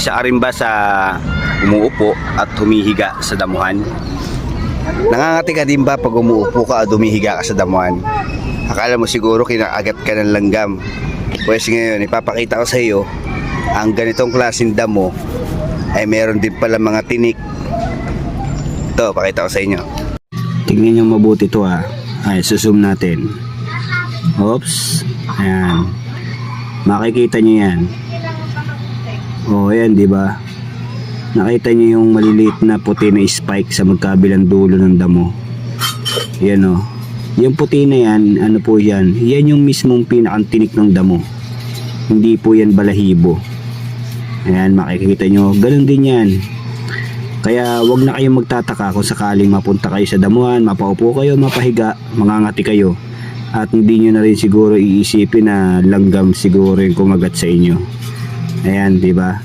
isa ka rin ba sa umuupo at humihiga sa damuhan? Nangangati ka din ba pag umuupo ka at humihiga ka sa damuhan? Akala mo siguro kinaagat ka ng langgam. Pwes ngayon, ipapakita ko sa iyo ang ganitong klaseng damo ay meron din pala mga tinik. Ito, pakita ko sa inyo. Tingnan nyo mabuti ito ha. Ay, susum natin. Oops. Ayan. Makikita nyo yan. O, ayan, di ba? Nakita nyo yung maliliit na puti na spike sa magkabilang dulo ng damo. Yan o. Yung puti na yan, ano po yan? Yan yung mismong pinakang tinik ng damo. Hindi po yan balahibo. Ayan, makikita nyo. Ganun din yan. Kaya wag na kayong magtataka kung sakaling mapunta kayo sa damuhan, mapaupo kayo, mapahiga, mangangati kayo. At hindi nyo na rin siguro iisipin na langgam siguro yung kumagat sa inyo. Ayan, di ba?